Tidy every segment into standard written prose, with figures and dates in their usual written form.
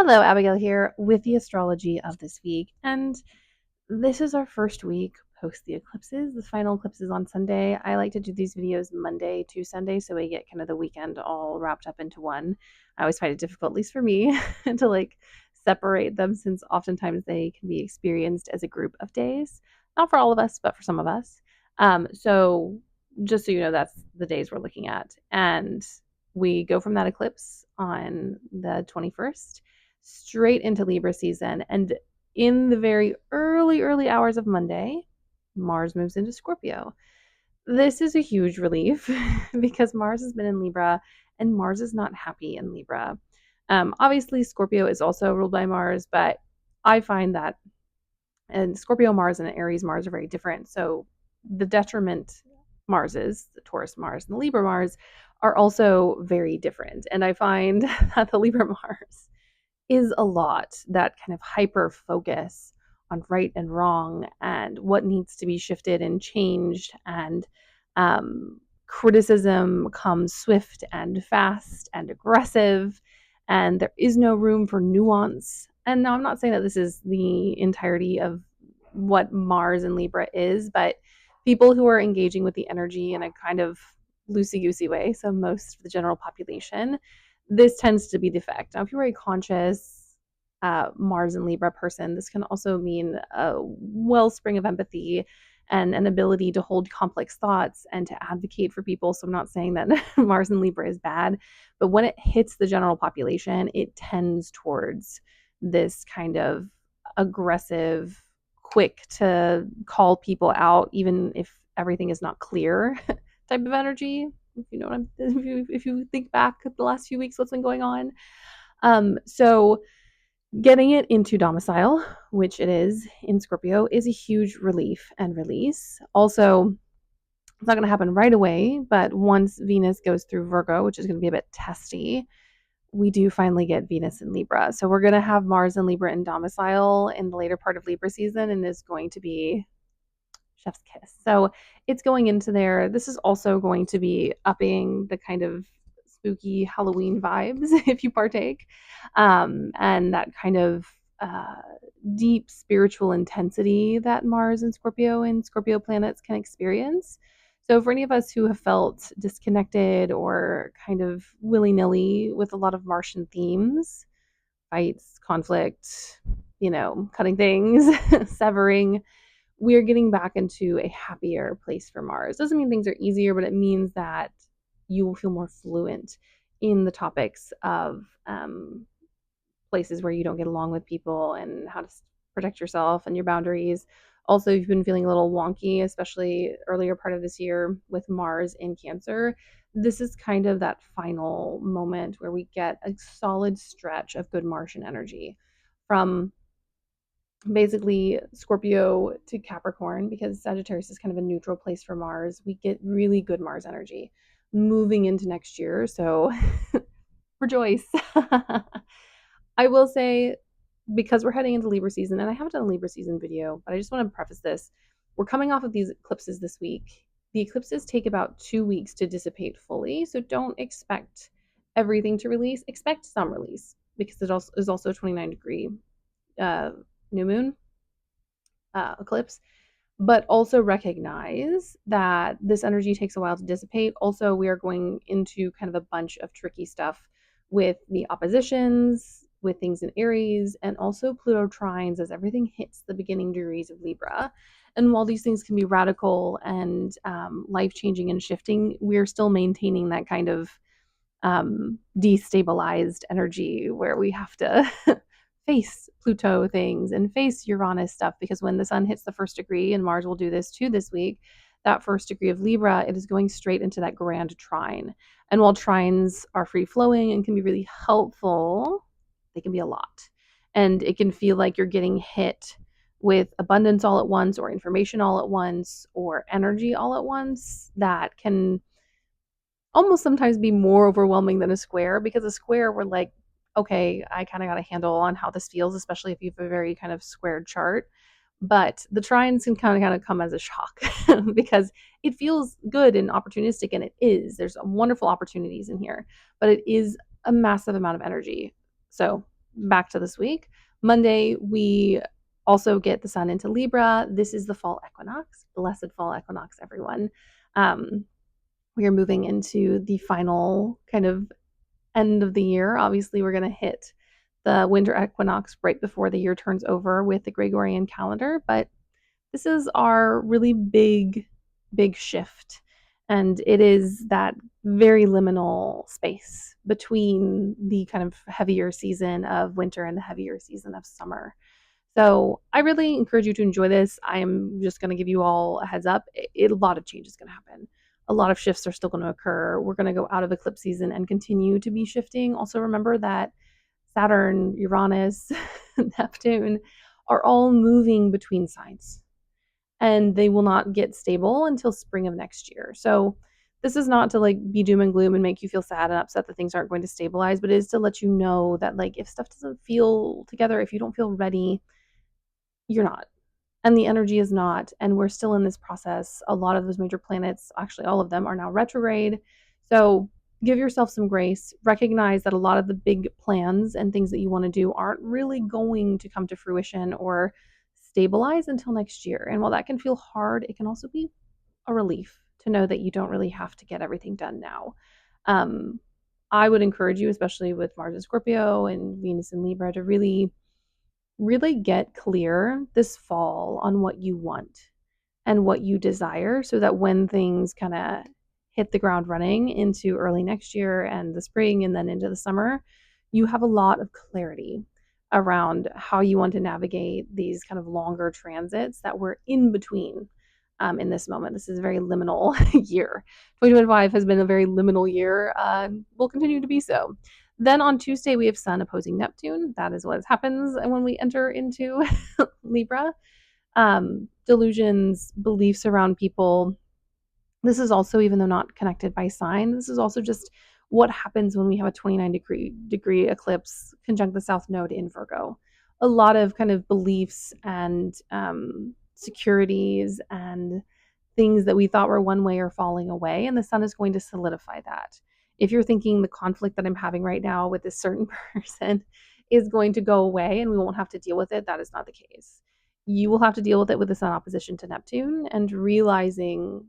Hello, Abigail here with the astrology of this week. And this is our first week post the eclipses. The final eclipse is on Sunday. I like to do these videos Monday to Sunday so we get kind of the weekend all wrapped up into one. I always find it difficult, at least for me, to separate them since oftentimes they can be experienced as a group of days. Not for all of us, but for some of us. So just so you know, that's the days we're looking at. And we go from that eclipse on the 21st straight into Libra season. And in the very early hours of Monday, Mars moves into Scorpio. This is a huge relief because Mars has been in Libra and Mars is not happy in Libra. Obviously, Scorpio is also ruled by Mars, but I find that and Scorpio Mars and Aries Mars are very different. So the detriment Marses, the Taurus Mars and the Libra Mars, are also very different. And I find that the Libra Mars is a lot, that kind of hyper focus on right and wrong and what needs to be shifted and changed. And criticism comes swift and fast and aggressive, and there is no room for nuance. And now I'm not saying that this is the entirety of what Mars and Libra is, but people who are engaging with the energy in a kind of loosey goosey way, so most of the general population, this tends to be the effect. Now, if you're a conscious Mars and Libra person, this can also mean a wellspring of empathy and an ability to hold complex thoughts and to advocate for people. So I'm not saying that Mars and Libra is bad, but when it hits the general population, it tends towards this kind of aggressive, quick to call people out, even if everything is not clear type of energy. If you know what I'm, if you think back at the last few weeks, what's been going on. So getting it into domicile, which it is in Scorpio, is a huge relief and release. Also, it's not going to happen right away, but once Venus goes through Virgo, which is going to be a bit testy, we do finally get Venus in Libra. So we're going to have Mars and Libra in domicile in the later part of Libra season, and is going to be chef's kiss. So it's going into there. This is also going to be upping the kind of spooky Halloween vibes if you partake, and that kind of deep spiritual intensity that Mars and Scorpio planets can experience. So for any of us who have felt disconnected or kind of willy-nilly with a lot of Martian themes, fights, conflict, cutting things, severing, we're getting back into a happier place for Mars. Doesn't mean things are easier, but it means that you will feel more fluent in the topics of places where you don't get along with people and how to protect yourself and your boundaries. Also, if you've been feeling a little wonky, especially earlier part of this year with Mars in Cancer, this is kind of that final moment where we get a solid stretch of good Martian energy from basically Scorpio to Capricorn, because Sagittarius is kind of a neutral place for Mars. We get really good Mars energy moving into next year. So rejoice. I will say, because we're heading into Libra season, and I haven't done a Libra season video, but I just want to preface this. We're coming off of these eclipses this week. The eclipses take about 2 weeks to dissipate fully, so don't expect everything to release. Expect some release, because it is also a 29-degree new moon eclipse, but also recognize that this energy takes a while to dissipate. Also, we are going into kind of a bunch of tricky stuff with the oppositions, with things in Aries, and also Pluto trines as everything hits the beginning degrees of Libra. And while these things can be radical and life-changing and shifting, we're still maintaining that kind of destabilized energy where we have to face Pluto things and face Uranus stuff, because when the sun hits the first degree, and Mars will do this too this week, that first degree of Libra, it is going straight into that grand trine. And while trines are free flowing and can be really helpful, they can be a lot. And it can feel like you're getting hit with abundance all at once, or information all at once, or energy all at once, that can almost sometimes be more overwhelming than a square, because a square, we're like, okay, I kind of got a handle on how this feels, especially if you have a very kind of squared chart. But the trines can kind of come as a shock because it feels good and opportunistic, and it is. There's wonderful opportunities in here, but it is a massive amount of energy. So back to this week. Monday, we also get the sun into Libra. This is the fall equinox. Blessed fall equinox, everyone. Um, we are moving into the final kind of end of the year. Obviously, we're going to hit the winter equinox right before the year turns over with the Gregorian calendar, but this is our really big shift. And it is that very liminal space between the kind of heavier season of winter and the heavier season of summer. So I really encourage you to enjoy this. I'm just going to give you all a heads up. A lot of change is going to happen. A lot of shifts are still going to occur. We're going to go out of eclipse season and continue to be shifting. Also, remember that Saturn, Uranus, Neptune are all moving between signs, and they will not get stable until spring of next year. So this is not to like be doom and gloom and make you feel sad and upset that things aren't going to stabilize, but it is to let you know that like if stuff doesn't feel together, if you don't feel ready, you're not. And the energy is not. And we're still in this process. A lot of those major planets, actually all of them, are now retrograde. So give yourself some grace. Recognize that a lot of the big plans and things that you want to do aren't really going to come to fruition or stabilize until next year. And while that can feel hard, it can also be a relief to know that you don't really have to get everything done now. Um, I would encourage you, especially with Mars and Scorpio and Venus and Libra, to really get clear this fall on what you want and what you desire so that when things kind of hit the ground running into early next year and the spring and then into the summer, you have a lot of clarity around how you want to navigate these kind of longer transits that we're in between in this moment. This is a very liminal year. 2025 has been a very liminal year, will continue to be so. Then on Tuesday, we have Sun opposing Neptune. That is what happens when we enter into Libra. Delusions, beliefs around people. This is also, even though not connected by sign, this is also just what happens when we have a 29-degree eclipse conjunct the South Node in Virgo. A lot of kind of beliefs and securities and things that we thought were one way are falling away, and the sun is going to solidify that. If you're thinking the conflict that I'm having right now with this certain person is going to go away and we won't have to deal with it, that is not the case. You will have to deal with it with the sun opposition to Neptune and realizing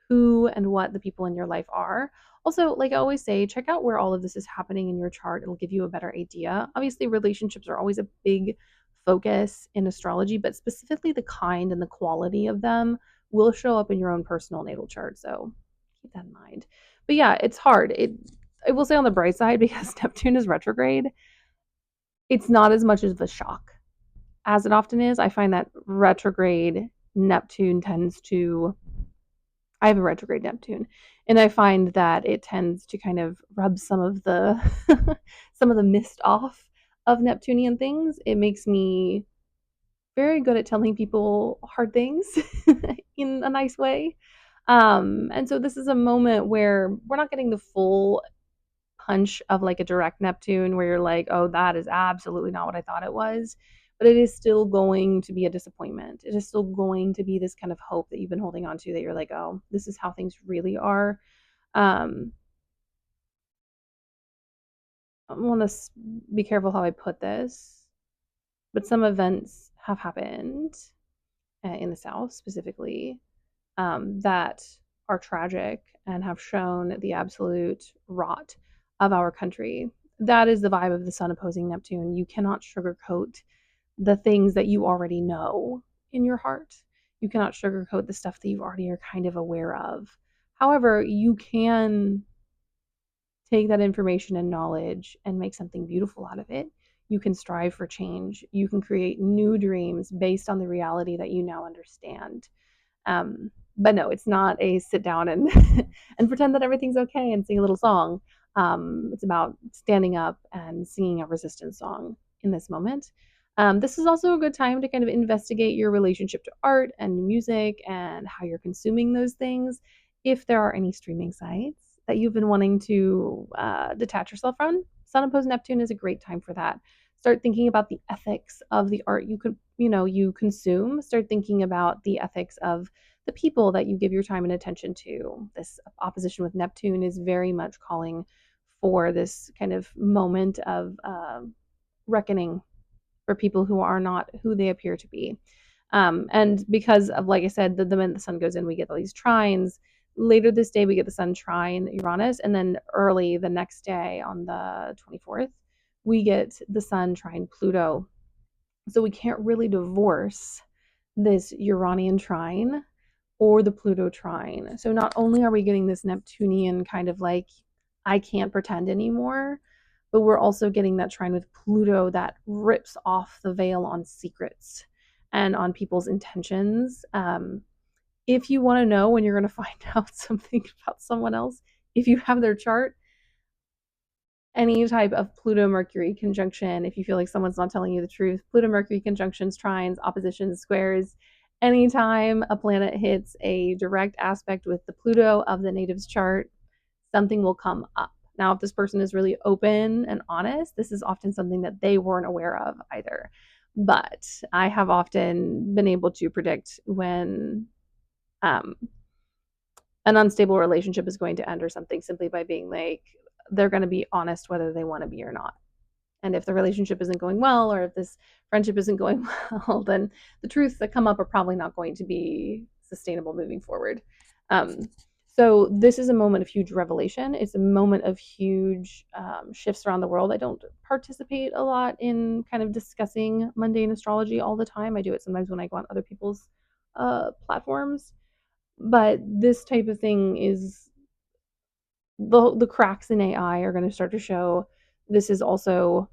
who and what the people in your life are. Also, like I always say, check out where all of this is happening in your chart. It'll give you a better idea. Obviously, relationships are always a big focus in astrology, but specifically the kind and the quality of them will show up in your own personal natal chart. So keep that in mind. But yeah, it's hard. I will say on the bright side, because Neptune is retrograde, it's not as much of a shock as it often is. I find that retrograde Neptune tends to, I have a retrograde Neptune, and I find that it tends to kind of rub some of the some of the mist off of Neptunian things. It makes me very good at telling people hard things in a nice way. And so this is a moment where we're not getting the full punch of like a direct Neptune where you're like, oh, that is absolutely not what I thought it was. But it is still going to be a disappointment. It is still going to be this kind of hope that you've been holding on to, that you're like, oh, this is how things really are. Um, I want to be careful how I put this, but some events have happened in the South specifically that are tragic and have shown the absolute rot of our country. That is the vibe of the sun opposing Neptune. You cannot sugarcoat the things that you already know in your heart. You cannot sugarcoat the stuff that you already are kind of aware of. However, you can take that information and knowledge and make something beautiful out of it. You can strive for change. You can create new dreams based on the reality that you now understand. But no, it's not a sit down and and pretend that everything's okay and sing a little song. It's about standing up and singing a resistance song in this moment. This is also a good time to kind of investigate your relationship to art and music and how you're consuming those things. If there are any streaming sites that you've been wanting to detach yourself from, Sun opposed Neptune is a great time for that. Start thinking about the ethics of the art you consume. Start thinking about the ethics of the people that you give your time and attention to. This opposition with Neptune is very much calling for this kind of moment of reckoning for people who are not who they appear to be. And because of, like I said, the minute the sun goes in, we get all these trines. Later this day, we get the sun trine Uranus, and then early the next day on the 24th, we get the sun trine Pluto. So we can't really divorce this Uranian trine or the Pluto trine. So not only are we getting this Neptunian kind of like, I can't pretend anymore, but we're also getting that trine with Pluto that rips off the veil on secrets and on people's intentions. If you want to know when you're going to find out something about someone else, if you have their chart, any type of Pluto Mercury conjunction, if you feel like someone's not telling you the truth, Pluto Mercury conjunctions, trines, oppositions, squares, anytime a planet hits a direct aspect with the Pluto of the native's chart, something will come up. Now, if this person is really open and honest, this is often something that they weren't aware of either. But I have often been able to predict when an unstable relationship is going to end or something simply by being like, they're going to be honest whether they want to be or not. And if the relationship isn't going well, or if this friendship isn't going well, then the truths that come up are probably not going to be sustainable moving forward. So this is a moment of huge revelation. It's a moment of huge shifts around the world. I don't participate a lot in kind of discussing mundane astrology all the time. I do it sometimes when I go on other people's platforms. But this type of thing is the cracks in AI are going to start to show. This is also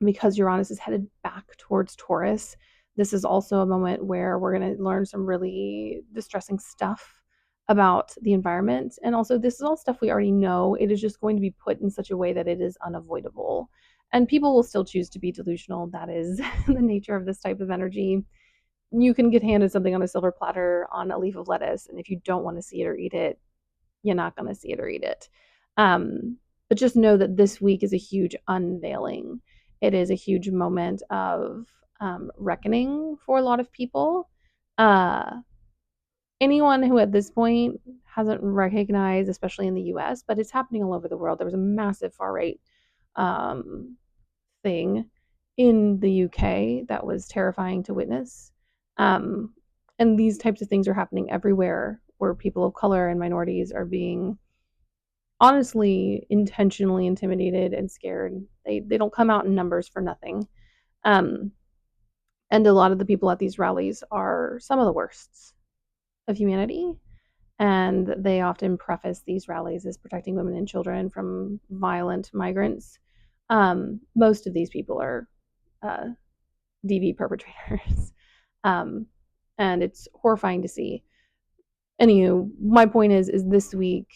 because Uranus is headed back towards Taurus. This is also a moment where we're going to learn some really distressing stuff about the environment. And also, this is all stuff we already know. It is just going to be put in such a way that it is unavoidable. And people will still choose to be delusional. That is the nature of this type of energy. You can get handed something on a silver platter on a leaf of lettuce, and if you don't want to see it or eat it, you're not going to see it or eat it. But just know that this week is a huge unveiling. It is a huge moment of reckoning for a lot of people. Anyone who at this point hasn't recognized, especially in the US, but it's happening all over the world. There was a massive far right thing in the UK that was terrifying to witness. And these types of things are happening everywhere where people of color and minorities are being honestly intentionally intimidated and scared. They don't come out in numbers for nothing. And a lot of the people at these rallies are some of the worsts of humanity. And they often preface these rallies as protecting women and children from violent migrants. Most of these people are DV perpetrators. And it's horrifying to see. Anywho, my point is this week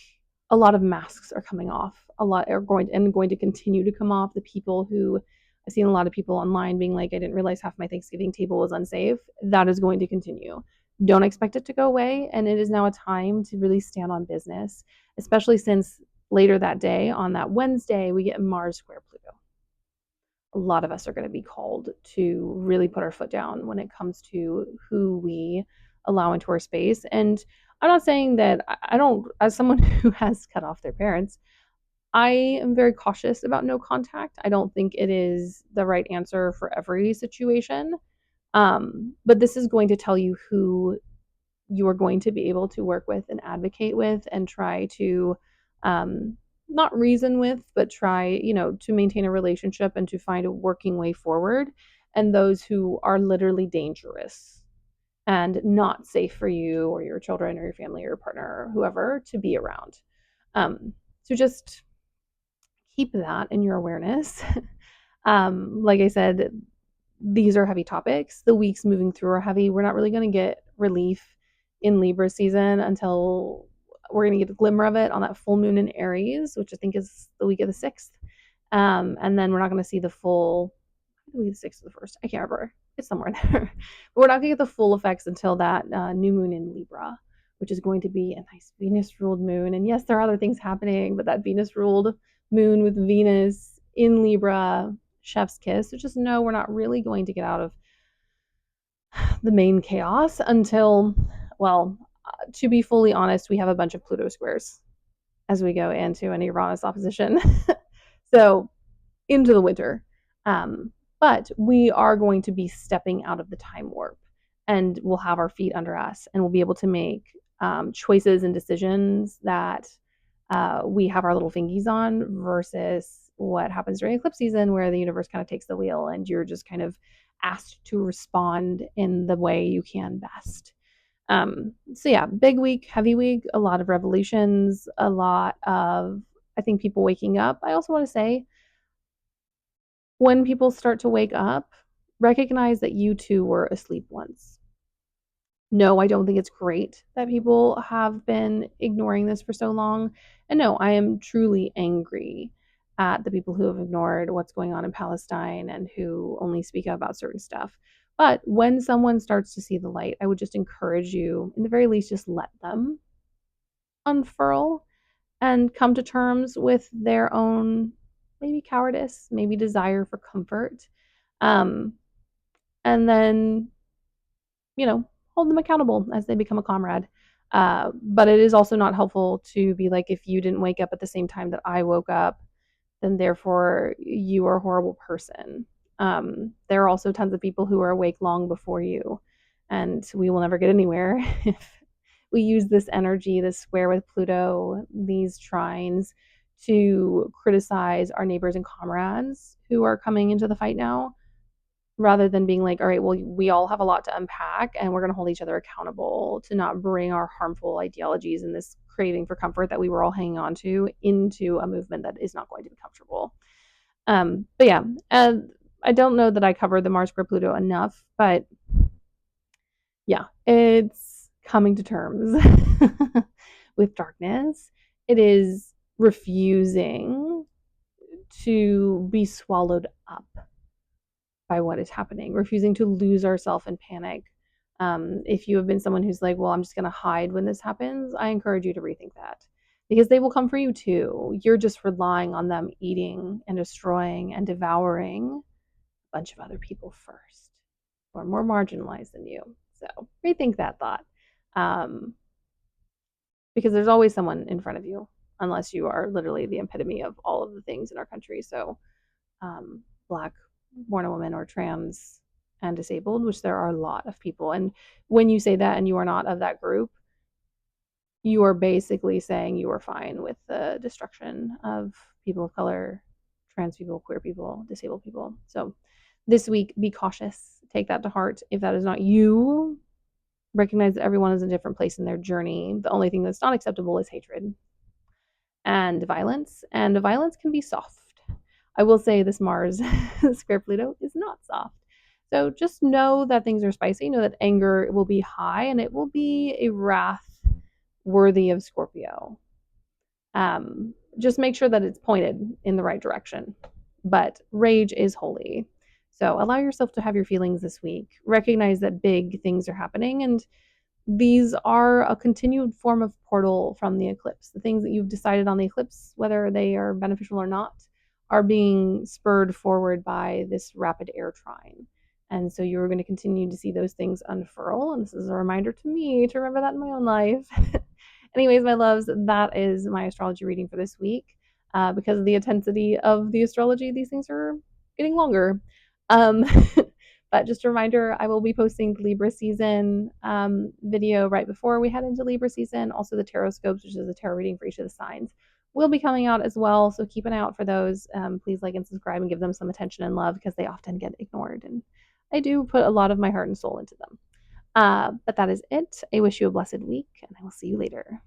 a lot of masks are coming off. A lot are going to continue to come off. The people who I've seen a lot of people online being like, I didn't realize half my Thanksgiving table was unsafe. That is going to continue. Don't expect it to go away. And it is now a time to really stand on business, especially since later that day, on that Wednesday, we get Mars square Pluto. A lot of us are going to be called to really put our foot down when it comes to who we allow into our space. And I'm not saying that I don't, as someone who has cut off their parents, I am very cautious about no contact. I don't think it is the right answer for every situation. But this is going to tell you who you are going to be able to work with and advocate with and try to not reason with, but try, to maintain a relationship and to find a working way forward. And those who are literally dangerous and not safe for you or your children or your family or your partner or whoever to be around. So just keep that in your awareness. Like I said, these are heavy topics. The weeks moving through are heavy. We're not really going to get relief in Libra season until we're going to get a glimmer of it on that full moon in Aries, which I think is the week of the 6th. And then we're not going to see the full, the 6th or the 1st. I can't remember. It's somewhere in there. But we're not going to get the full effects until that new moon in Libra, which is going to be a nice Venus-ruled moon. And yes, there are other things happening, but that Venus-ruled moon with Venus in Libra, chef's kiss. So just know we're not really going to get out of the main chaos until, to be fully honest, we have a bunch of Pluto squares as we go into an Uranus opposition. So into the winter. But we are going to be stepping out of the time warp, and we'll have our feet under us, and we'll be able to make choices and decisions that we have our little fingies on, versus what happens during eclipse season, where the universe kind of takes the wheel and you're just kind of asked to respond in the way you can best. So yeah, big week, heavy week, a lot of revolutions, a lot of, I think, people waking up. I also want to say, when people start to wake up, recognize that you too were asleep once. No, I don't think it's great that people have been ignoring this for so long. And no, I am truly angry at the people who have ignored what's going on in Palestine and who only speak up about certain stuff. But when someone starts to see the light, I would just encourage you, in the very least, just let them unfurl and come to terms with their own, maybe cowardice, maybe desire for comfort. Um, and then, hold them accountable as they become a comrade. But it is also not helpful to be like, if you didn't wake up at the same time that I woke up, then therefore you are a horrible person. There are also tons of people who are awake long before you, and we will never get anywhere if we use this energy, this square with Pluto, these trines, to criticize our neighbors and comrades who are coming into the fight now, rather than being like, all right, well, we all have a lot to unpack and we're going to hold each other accountable to not bring our harmful ideologies and this craving for comfort that we were all hanging on to into a movement that is not going to be comfortable. But yeah, I don't know that I covered the Mars square Pluto enough, but yeah, it's coming to terms with darkness. It is refusing to be swallowed up by what is happening, refusing to lose ourselves in panic. If you have been someone who's like, well, I'm just going to hide when this happens, I encourage you to rethink that, because they will come for you too. You're just relying on them eating and destroying and devouring a bunch of other people first, who are more marginalized than you. So rethink that thought, um, because there's always someone in front of you, unless you are literally the epitome of all of the things in our country. So Black, born a woman, or trans and disabled, which there are a lot of people. And when you say that and you are not of that group, you are basically saying you are fine with the destruction of people of color, trans people, queer people, disabled people. So this week, be cautious. Take that to heart. If that is not you, recognize that everyone is in a different place in their journey. The only thing that's not acceptable is hatred and violence can be soft. I will say this Mars square Pluto is not soft. So just know that things are spicy. Know that anger will be high, and it will be a wrath worthy of Scorpio. Just make sure that it's pointed in the right direction. But rage is holy. So allow yourself to have your feelings this week. Recognize that big things are happening, and these are a continued form of portal from the eclipse. The things that you've decided on the eclipse, whether they are beneficial or not, are being spurred forward by this rapid air trine. And so you're going to continue to see those things unfurl. And this is a reminder to me to remember that in my own life. Anyways, my loves, that is my astrology reading for this week. Because of the intensity of the astrology, these things are getting longer. Um, But just a reminder, I will be posting the Libra season video right before we head into Libra season. Also, the tarot scopes, which is a tarot reading for each of the signs, will be coming out as well. So keep an eye out for those. Please like and subscribe and give them some attention and love, because they often get ignored. And I do put a lot of my heart and soul into them. But that is it. I wish you a blessed week, and I will see you later.